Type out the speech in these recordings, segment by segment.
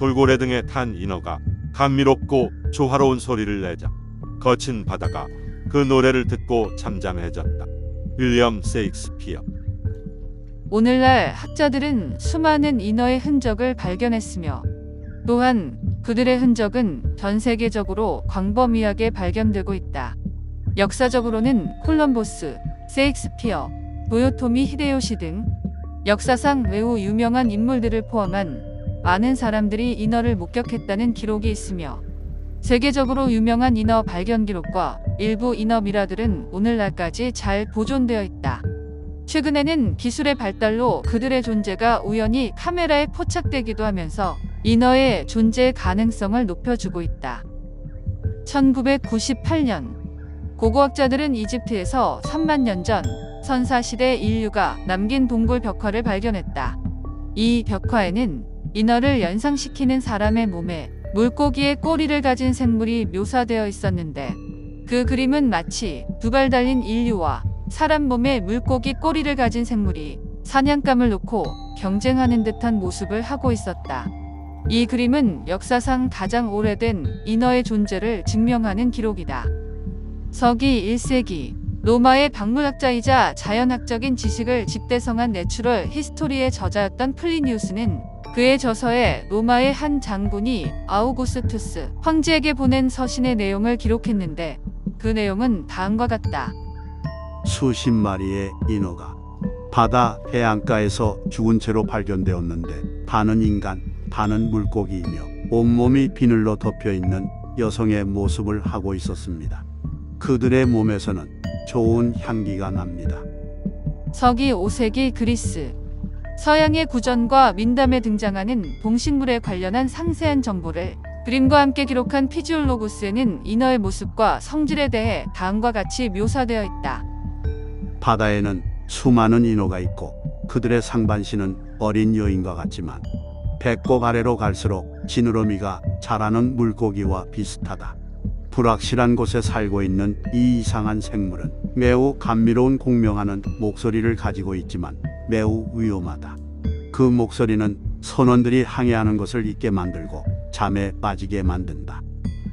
돌고래 등에 탄 인어가 감미롭고 조화로운 소리를 내자 거친 바다가 그 노래를 듣고 잠잠해졌다. 윌리엄 세익스피어. 오늘날 학자들은 수많은 인어의 흔적을 발견했으며 또한 그들의 흔적은 전 세계적으로 광범위하게 발견되고 있다. 역사적으로는 콜럼버스, 세익스피어, 도요토미 히데요시 등 역사상 매우 유명한 인물들을 포함한 많은 사람들이 인어를 목격했다는 기록이 있으며 세계적으로 유명한 인어 발견 기록과 일부 인어 미라들은 오늘날까지 잘 보존되어 있다. 최근에는 기술의 발달로 그들의 존재가 우연히 카메라에 포착되기도 하면서 인어의 존재 가능성을 높여주고 있다. 1998년 고고학자들은 이집트에서 3만 년 전 선사시대 인류가 남긴 동굴 벽화를 발견했다. 이 벽화에는 인어를 연상시키는 사람의 몸에 물고기의 꼬리를 가진 생물이 묘사되어 있었는데 그 그림은 마치 두 발 달린 인류와 사람 몸에 물고기 꼬리를 가진 생물이 사냥감을 놓고 경쟁하는 듯한 모습을 하고 있었다. 이 그림은 역사상 가장 오래된 인어의 존재를 증명하는 기록이다. 서기 1세기 로마의 박물학자이자 자연학적인 지식을 집대성한 내추럴 히스토리의 저자였던 플리니우스는 그의 저서에 로마의 한 장군이 아우구스투스 황제에게 보낸 서신의 내용을 기록했는데 그 내용은 다음과 같다. 수십 마리의 인어가 바다 해안가에서 죽은 채로 발견되었는데 반은 인간, 반은 물고기이며 온몸이 비늘로 덮여있는 여성의 모습을 하고 있었습니다. 그들의 몸에서는 좋은 향기가 납니다. 서기 5세기 그리스 서양의 구전과 민담에 등장하는 동식물에 관련한 상세한 정보를 그림과 함께 기록한 피지올로구스에는 인어의 모습과 성질에 대해 다음과 같이 묘사되어 있다. 바다에는 수많은 인어가 있고 그들의 상반신은 어린 여인과 같지만 배꼽 아래로 갈수록 지느러미가 자라는 물고기와 비슷하다. 불확실한 곳에 살고 있는 이 이상한 생물은 매우 감미로운 공명하는 목소리를 가지고 있지만 매우 위험하다. 그 목소리는 선원들이 항해하는 것을 잊게 만들고 잠에 빠지게 만든다.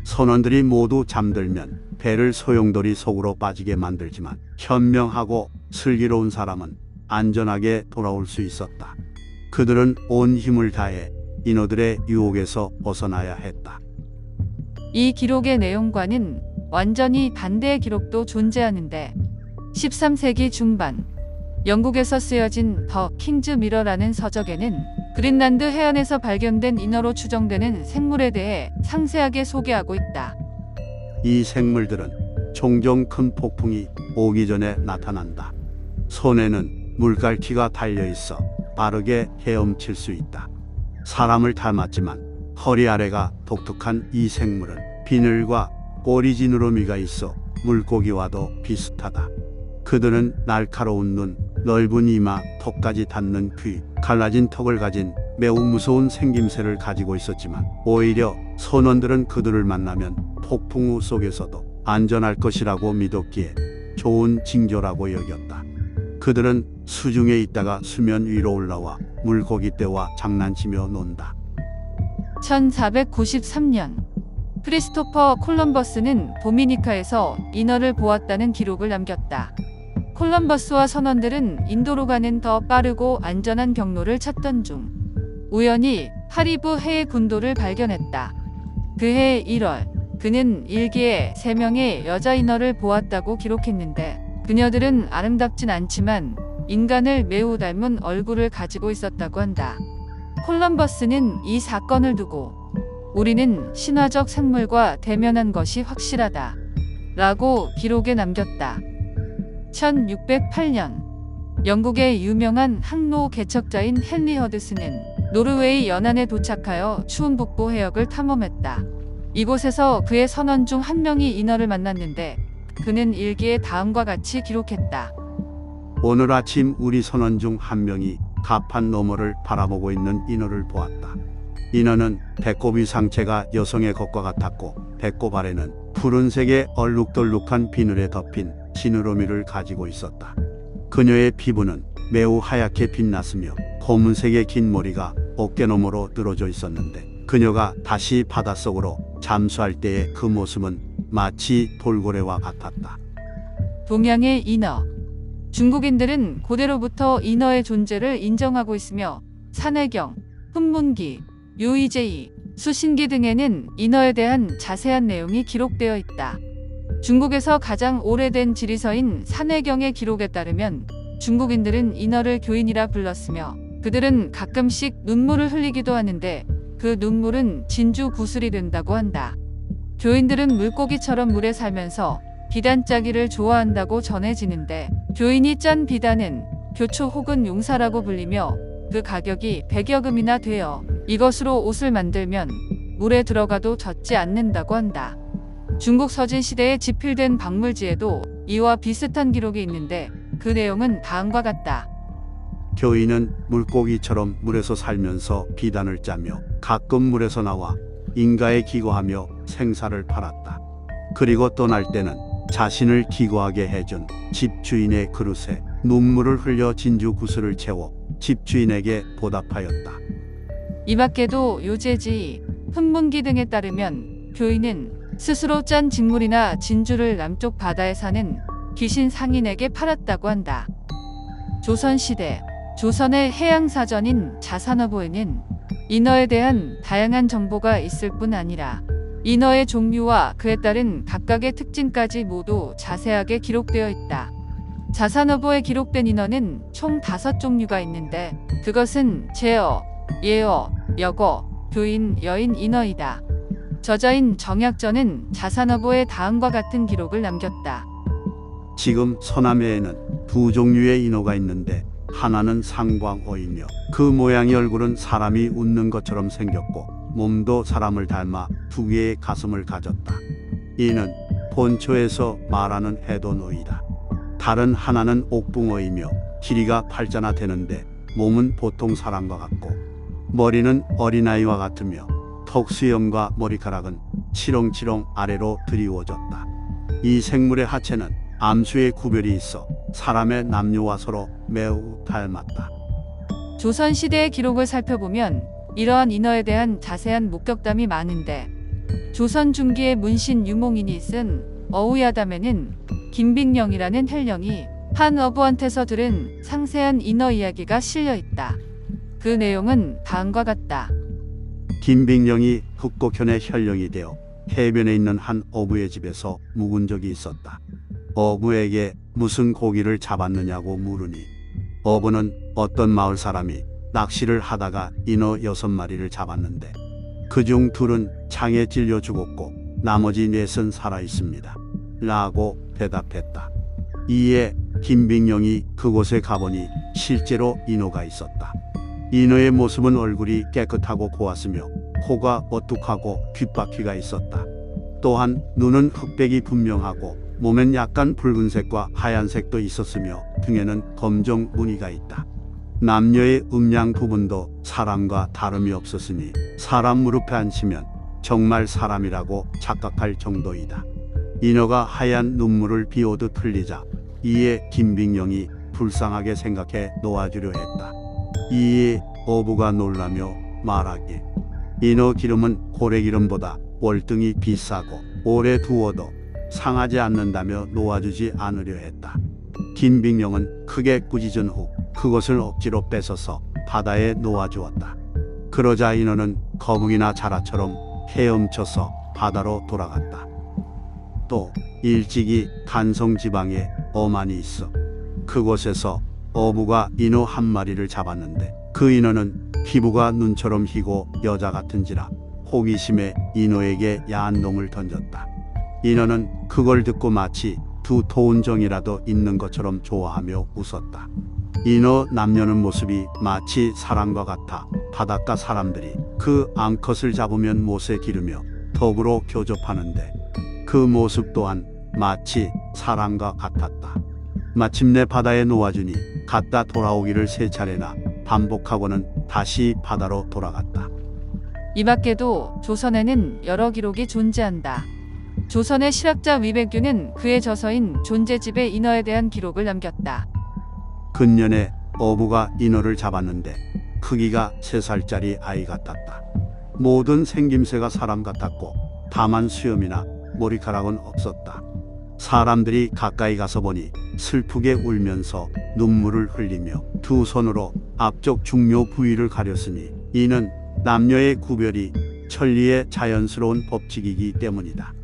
선원들이 모두 잠들면 배를 소용돌이 속으로 빠지게 만들지만 현명하고 슬기로운 사람은 안전하게 돌아올 수 있었다. 그들은 온 힘을 다해 인어들의 유혹에서 벗어나야 했다. 이 기록의 내용과는 완전히 반대의 기록도 존재하는데 13세기 중반 영국에서 쓰여진 더 킹즈 미러라는 서적에는 그린란드 해안에서 발견된 인어로 추정되는 생물에 대해 상세하게 소개하고 있다. 이 생물들은 종종 큰 폭풍이 오기 전에 나타난다. 손에는 물갈퀴가 달려있어 빠르게 헤엄칠 수 있다. 사람을 닮았지만 허리 아래가 독특한 이 생물은 비늘과 꼬리 지느러미가 있어 물고기와도 비슷하다. 그들은 날카로운 눈, 넓은 이마, 턱까지 닿는 귀, 갈라진 턱을 가진 매우 무서운 생김새를 가지고 있었지만 오히려 선원들은 그들을 만나면 폭풍우 속에서도 안전할 것이라고 믿었기에 좋은 징조라고 여겼다. 그들은 수중에 있다가 수면 위로 올라와 물고기 떼와 장난치며 논다. 1493년 크리스토퍼 콜럼버스는 도미니카에서 인어를 보았다는 기록을 남겼다. 콜럼버스와 선원들은 인도로 가는 더 빠르고 안전한 경로를 찾던 중 우연히 카리브 해의 군도를 발견했다. 그해 1월 그는 일기에 3명의 여자 인어를 보았다고 기록했는데 그녀들은 아름답진 않지만 인간을 매우 닮은 얼굴을 가지고 있었다고 한다. 콜럼버스는 이 사건을 두고 우리는 신화적 생물과 대면한 것이 확실하다 라고 기록에 남겼다. 1608년 영국의 유명한 항로 개척자인 헨리 허드슨은 노르웨이 연안에 도착하여 추운 북부 해역을 탐험했다. 이곳에서 그의 선원 중 한 명이 인어를 만났는데 그는 일기에 다음과 같이 기록했다. 오늘 아침 우리 선원 중 한 명이 가판 너머를 바라보고 있는 인어를 보았다. 인어는 배꼽 위 상체가 여성의 것과 같았고 배꼽 아래는 푸른색의 얼룩덜룩한 비늘에 덮인 지느러미를 가지고 있었다. 그녀의 피부는 매우 하얗게 빛났으며 검은색의 긴 머리가 어깨너머로 늘어져 있었는데 그녀가 다시 바닷속으로 잠수할 때의 그 모습은 마치 돌고래와 같았다. 동양의 인어. 중국인들은 고대로부터 인어의 존재를 인정하고 있으며 산해경, 훈문기, 요이제이, 수신기 등에는 인어에 대한 자세한 내용이 기록되어 있다. 중국에서 가장 오래된 지리서인 산해경의 기록에 따르면 중국인들은 인어를 교인이라 불렀으며 그들은 가끔씩 눈물을 흘리기도 하는데 그 눈물은 진주 구슬이 된다고 한다. 교인들은 물고기처럼 물에 살면서 비단 짜기를 좋아한다고 전해지는데 교인이 짠 비단은 교초 혹은 용사라고 불리며 그 가격이 100여 금이나 되어 이것으로 옷을 만들면 물에 들어가도 젖지 않는다고 한다. 중국 서진 시대에 지필된 박물지에도 이와 비슷한 기록이 있는데 그 내용은 다음과 같다. 교인은 물고기처럼 물에서 살면서 비단을 짜며 가끔 물에서 나와 인가에 기거하며 생사를 팔았다. 그리고 떠날 때는 자신을 기거하게 해준 집주인의 그릇에 눈물을 흘려 진주 구슬을 채워 집주인에게 보답하였다. 이 밖에도 요제지, 훈문기 등에 따르면 교인은 스스로 짠 진물이나 진주를 남쪽 바다에 사는 귀신 상인에게 팔았다고 한다. 조선시대, 조선의 해양사전인 자산어보에는 인어에 대한 다양한 정보가 있을 뿐 아니라 인어의 종류와 그에 따른 각각의 특징까지 모두 자세하게 기록되어 있다. 자산어보에 기록된 인어는 총 5종류가 있는데 그것은 제어, 예어, 여거, 교인, 여인, 인어이다. 저자인 정약전은 자산어보에 다음과 같은 기록을 남겼다. 지금 서남해에는 2종류의 인어가 있는데 하나는 상광어이며 그 모양의 얼굴은 사람이 웃는 것처럼 생겼고 몸도 사람을 닮아 2개의 가슴을 가졌다. 이는 본초에서 말하는 해돈어이다. 다른 하나는 옥붕어이며 길이가 8자나 되는데 몸은 보통 사람과 같고 머리는 어린아이와 같으며 턱수염과 머리카락은 치렁치렁 아래로 드리워졌다. 이 생물의 하체는 암수의 구별이 있어 사람의 남녀와 서로 매우 닮았다. 조선시대의 기록을 살펴보면 이러한 인어에 대한 자세한 목격담이 많은데 조선 중기의 문신 유몽인이 쓴 어우야담에는 김빅령이라는 헬령이 한 어부한테서 들은 상세한 인어 이야기가 실려 있다. 그 내용은 다음과 같다. 김빅령이 흑곡현의 혈령이 되어 해변에 있는 한 어부의 집에서 묵은 적이 있었다. 어부에게 무슨 고기를 잡았느냐고 물으니 어부는 어떤 마을 사람이 낚시를 하다가 인어 6마리를 잡았는데 그중 2은 창에 찔려 죽었고 나머지 4은 살아 있습니다. 라고 대답했다. 이에 김빅령이 그곳에 가보니 실제로 인어가 있었다. 인어의 모습은 얼굴이 깨끗하고 고왔으며 코가 어둑하고 귓바퀴가 있었다. 또한 눈은 흑백이 분명하고 몸엔 약간 붉은색과 하얀색도 있었으며 등에는 검정 무늬가 있다. 남녀의 음양 부분도 사람과 다름이 없었으니 사람 무릎에 앉히면 정말 사람이라고 착각할 정도이다. 인어가 하얀 눈물을 비오듯 흘리자 이에 김빅령이 불쌍하게 생각해 놓아주려 했다. 이에 어부가 놀라며 말하길 인어 기름은 고래기름보다 월등히 비싸고 오래 두어도 상하지 않는다며 놓아주지 않으려 했다. 김빅령은 크게 꾸짖은 후 그것을 억지로 뺏어서 바다에 놓아주었다. 그러자 인어는 거북이나 자라처럼 헤엄쳐서 바다로 돌아갔다. 또 일찍이 간성지방에 어만이 있어 그곳에서 어부가 인어 1마리를 잡았는데 그 인어는 피부가 눈처럼 희고 여자 같은지라 호기심에 인어에게 야한 놈을 던졌다. 인어는 그걸 듣고 마치 2 토운정이라도 있는 것처럼 좋아하며 웃었다. 인어 남녀는 모습이 마치 사람과 같아 바닷가 사람들이 그 암컷을 잡으면 못에 기르며 더불어 교접하는데 그 모습 또한 마치 사람과 같았다. 마침내 바다에 놓아주니 갔다 돌아오기를 3차례나 반복하고는 다시 바다로 돌아갔다. 이 밖에도 조선에는 여러 기록이 존재한다. 조선의 실학자 위백규는 그의 저서인 존재집에 인어에 대한 기록을 남겼다. 근년에 어부가 인어를 잡았는데 크기가 3살짜리 아이 같았다. 모든 생김새가 사람 같았고 다만 수염이나 머리카락은 없었다. 사람들이 가까이 가서 보니 슬프게 울면서 눈물을 흘리며 두 손으로 앞쪽 중요 부위를 가렸으니 이는 남녀의 구별이 천리의 자연스러운 법칙이기 때문이다.